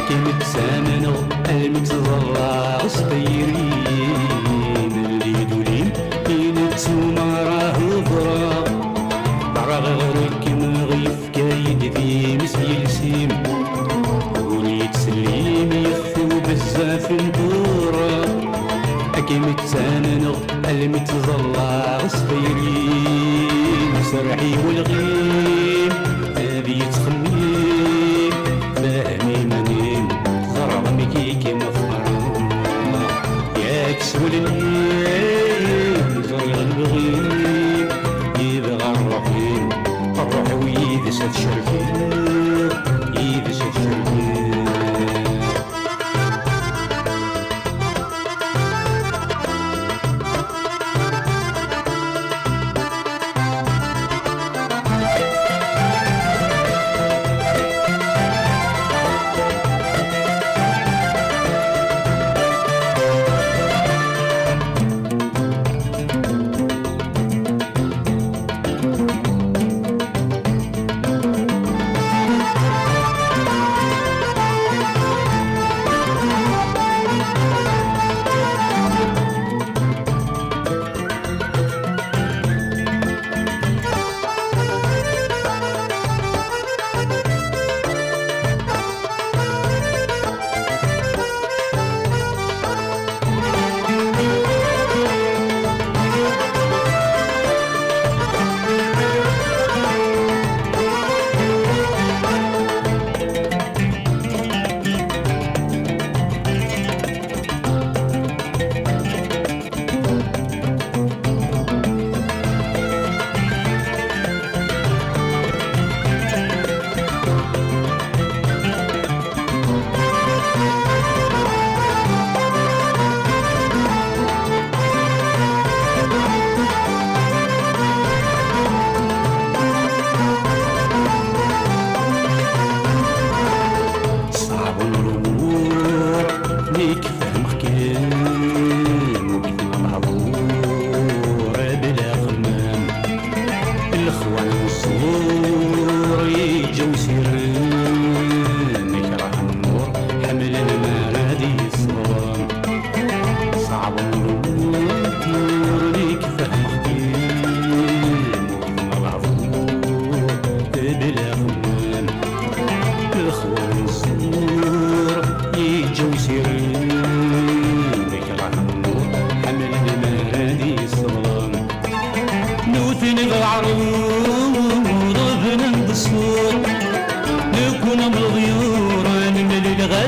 كيما تسامنو المتزرع صغيرين اللي دولين ينتسوما راه ضرا ضرا غير كيما غيف كايد ذي مسيلسيم قولي تسليم يخفو بزاف نطورا كيما تسامنو المتزرع صغيرين سرعي والغيم هذي تخميم فهمي منين ضربني كيما فرما يكسول الليل زرع البغيم يبغى الرحيم الروح ويدس الشرفين يدس الشرفين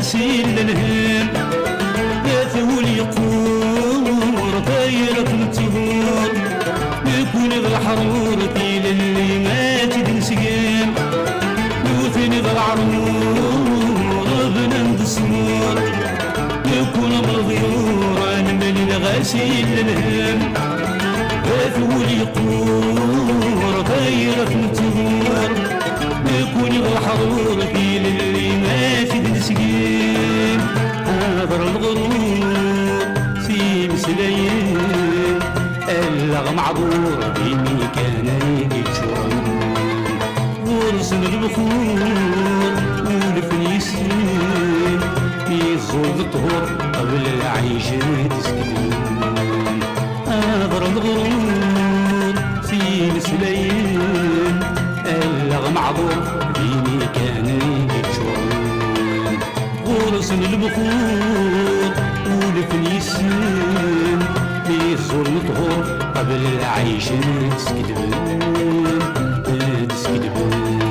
غسيل الهم يثول يقور طايرة التهور يكون بالحرور طيل اللي ما تدنسقين يوثني بالعرور بنند السمور يكون بالغيور نمل الغسيل الهم يثول يقور طايرة التهور يكون بالحرور طيل اللي ما تدنسقين هذا الغرور سيم سلايين اللغ معذور بيني كان يجرون ورسم البخور والفنيسين يزول الطهور قبل العيش تسكتون هذا الغرور سيم سلايين اللغ معذور بيني كان يجرون ورسم البخور والفنيسين يزول الطهور قبل العيش تسكتون تسكتون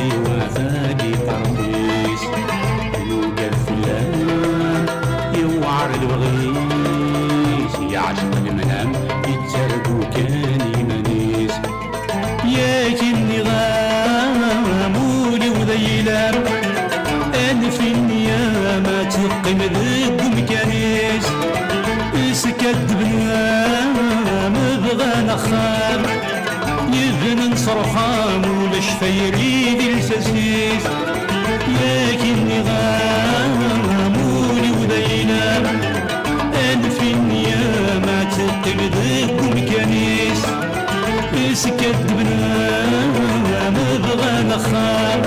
وفادي طربيس يوقع الفلان يوعر البغيس يعشق المنام يتسرقو كان يمانيس يا جني غامولي وذيلام أنا في النيامة تقيم ذب مكانيس سكت بنام بغى نخام يذن نصرخام ولا شفاير يدي الساسيس لكني غامولي وذيلام أنا في النيامة تقيم ذب مكانيس سكت بنام بغى نخام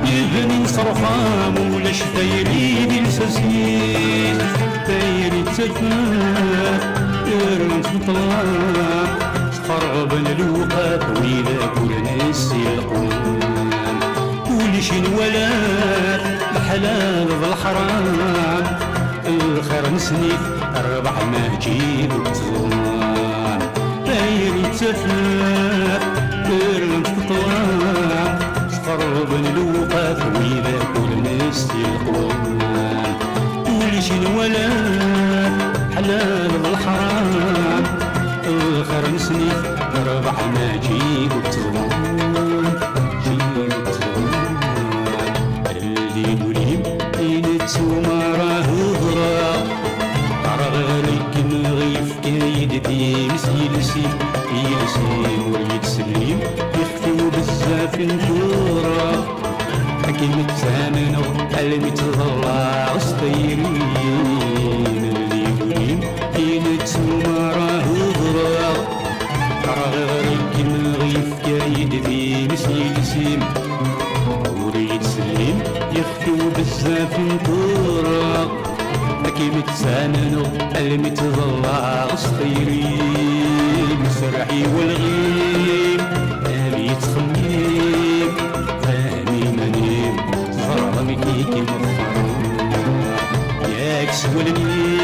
يذن نصرخام ولا شفاير يدي الساسيس دايري تسفاح يرمت الطلاب خربنا الوقت ويلا كل نسي القوام كل شي نولات الحلال والحرام الخير نسنيف الربح ما تجيب الظلام دايري تسفاح يرمت الطلاب خربنا الوقت ويلا كل نسي القوام كل شي نولات حلال والحرام الخير نسنيف ربح ما جيب التظلم جيب التظلم الليل وليم ينتسوما راه ضرا رغاليك نغيف كايد ديمس يلسيم يلسيم ويتسليم يخفيو بزاف نفورا حكيم التامن المتظلع سطيرين الليل وليم ينتسوما راه ضرا رغاليك نغيف كايد ديمس يلسيم ويتسليم يخفيو بزاف نفورا كيف تساننو المتظلع سطيرين سرحي والغيم أبي تخميم فاني منيم ظلمي كيكي مفروض ياك سولني